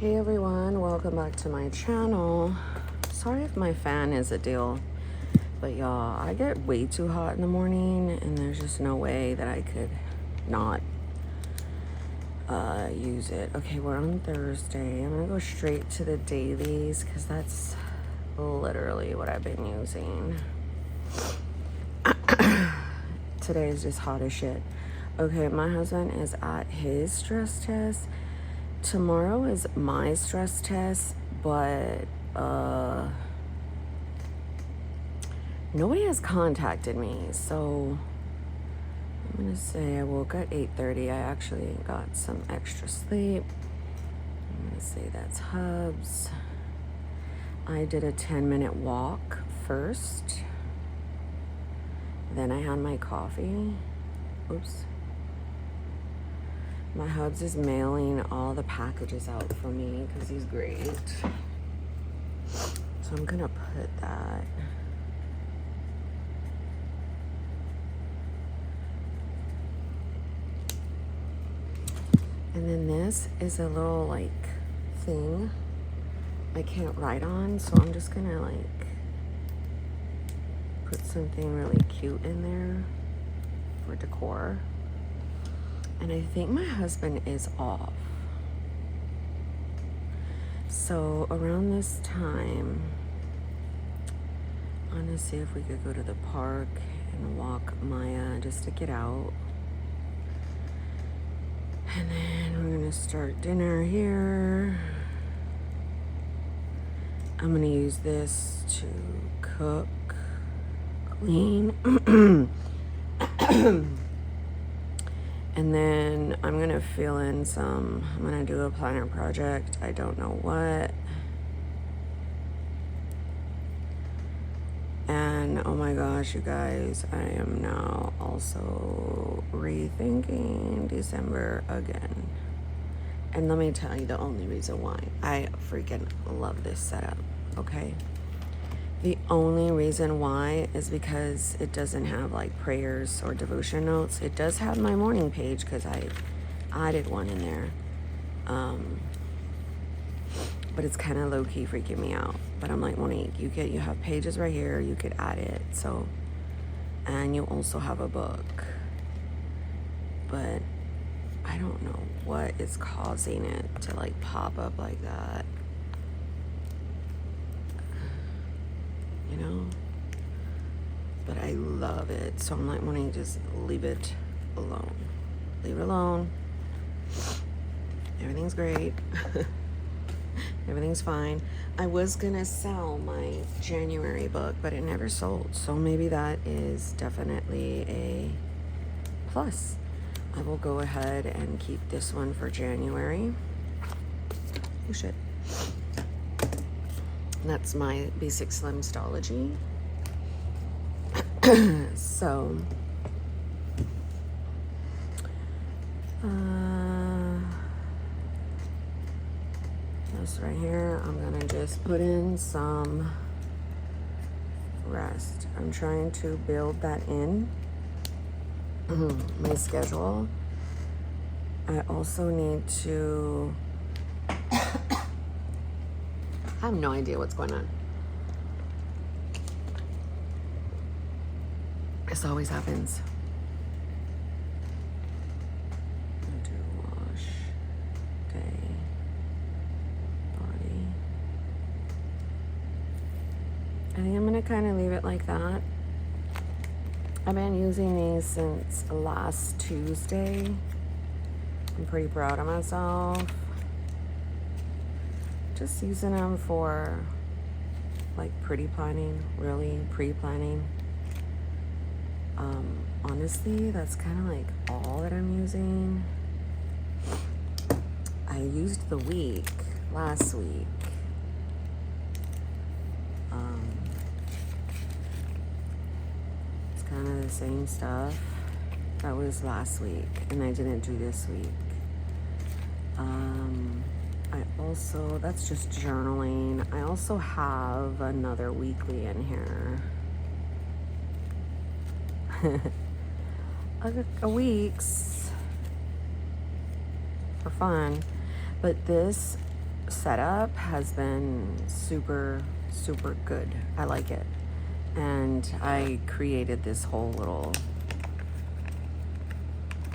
Hey everyone, welcome back to my channel. Sorry if my fan is a deal, but y'all, I get way too hot in the morning and there's just no way that I could not use it. Okay, we're on Thursday. I'm gonna go straight to the dailies because that's literally what I've been using. Today is just hot as shit. Okay, my husband is at his stress test. Tomorrow is my stress test, but nobody has contacted me, so I'm gonna say I woke at 8:30. I actually got some extra sleep. I'm gonna say that's Hubs. I did a 10-minute walk first. Then I had my coffee. Oops. My Hubs is mailing all the packages out for me because he's great. So I'm gonna put that. And then this is a little like thing I can't write on, so I'm just gonna like put something really cute in there for decor. And I think my husband is off. So around this time, I'm gonna see if we could go to the park and walk Maya just to get out. And then we're gonna start dinner here. I'm gonna use this to cook, clean. And then I'm gonna fill in some, I'm gonna do a planner project. I don't know what. And oh my gosh, you guys, I am now also rethinking December again. And let me tell you the only reason why. I freaking love this setup, okay? The only reason why is because it doesn't have like prayers or devotion notes. It does have my morning page because I added one in there. But it's kind of low-key freaking me out. But I'm like, Monique, you have pages right here. You could add it. So, and you also have a book. But I don't know what is causing it to like pop up like that. You know, but I love it. So I'm like, Monique, just leave it alone. Leave it alone. Everything's great. Everything's fine. I was gonna sell my January book, but it never sold. So maybe that is definitely a plus. I will go ahead and keep this one for January. Oh shit. That's my basic slimstology. So, this right here, I'm gonna just put in some rest. I'm trying to build that in my schedule. I also need to, I have no idea what's going on. This always happens. Do wash, day, body. I think I'm gonna kind of leave it like that. I've been using these since last Tuesday. I'm pretty proud of myself. Just using them for like pretty planning, really pre-planning. Honestly, that's kind of like all that I'm using. I used the week last week. It's kind of the same stuff that was last week, and I didn't do this week. I also, that's just journaling. I also have another weekly in here. a week's for fun, but this setup has been super, super good. I like it. And I created this whole little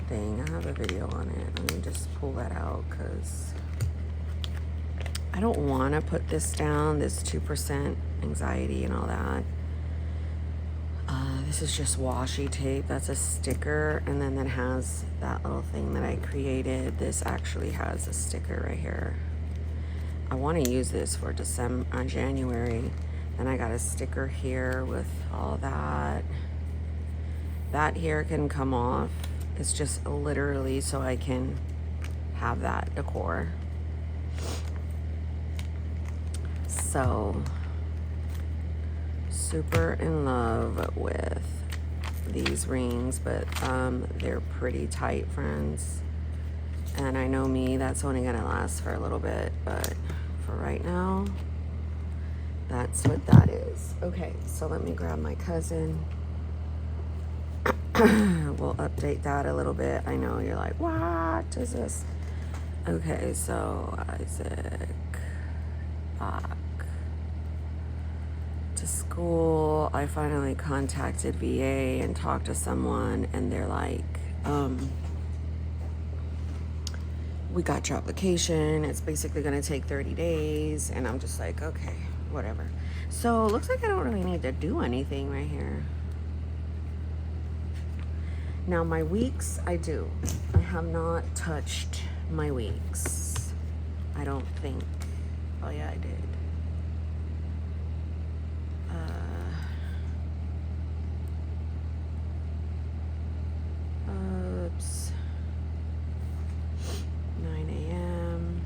thing. I have a video on it. Let me just pull that out because I don't want to put this down, this 2% anxiety and all that. This is just washi tape. That's a sticker. And then that has that little thing that I created. This actually has a sticker right here. I want to use this for January. Then I got a sticker here with all that. That here can come off. It's just literally so I can have that decor. So, super in love with these rings, but they're pretty tight, friends. And I know me, that's only gonna last for a little bit, but for right now, that's what that is. Okay, so let me grab my cousin. We'll update that a little bit. I know you're like, what is this? Okay, so Isaac back to school. I finally contacted VA and talked to someone, and they're like, we got your application. It's basically going to take 30 days. And I'm just like, okay, whatever. So it looks like I don't really need to do anything right here. Now my weeks, I do. I have not touched my weeks. I don't think. Oh yeah, I did. Oops. 9 a.m.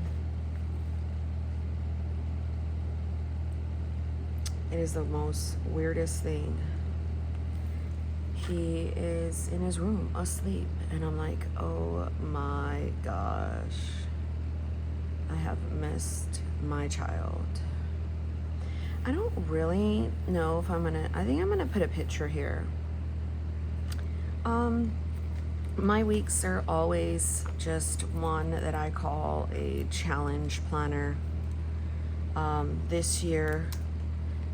It is the most weirdest thing. He is in his room asleep, and I'm like, oh my gosh, I have missed my child. I don't really know if I think I'm gonna put a picture here. My weeks are always just one that I call a challenge planner. This year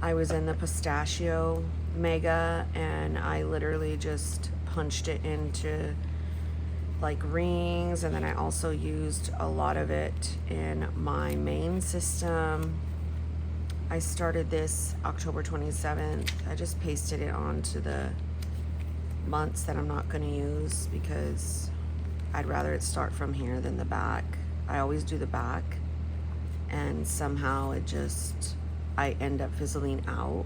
I was in the pistachio mega, and I literally just punched it into like rings, and then I also used a lot of it in my main system. I started this October 27th. I just pasted it onto the months that I'm not going to use because I'd rather it start from here than the back. I always do the back, and somehow I end up fizzling out.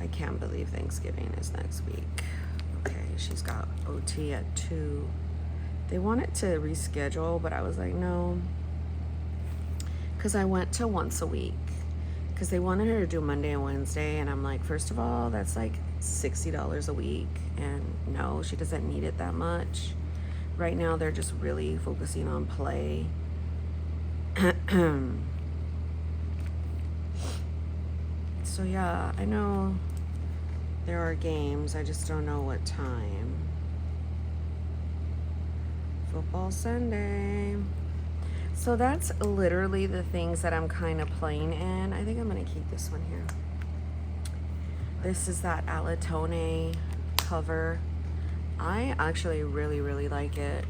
I can't believe Thanksgiving is next week. Okay, she's got OT at 2. They wanted to reschedule, but I was like, no. Because I went to once a week. Because they wanted her to do Monday and Wednesday. And I'm like, first of all, that's like $60 a week. And no, she doesn't need it that much. Right now, they're just really focusing on play. So yeah, I know there are games. I just don't know what time. Football Sunday. So that's literally the things that I'm kind of playing in. I think I'm going to keep this one here. This is that Alatone cover. I actually really, really like it.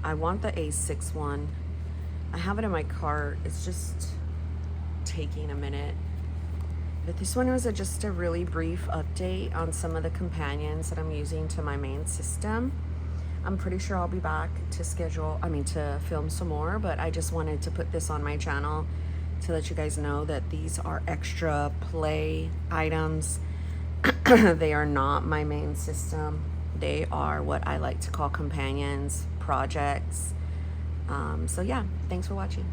I want the A6 one. I have it in my cart. It's just taking a minute. But this one was just a really brief update on some of the companions that I'm using to my main system. I'm pretty sure I'll be back to film some more, but I just wanted to put this on my channel to let you guys know that these are extra play items. They are not my main system. They are what I like to call companions, projects. So yeah, thanks for watching.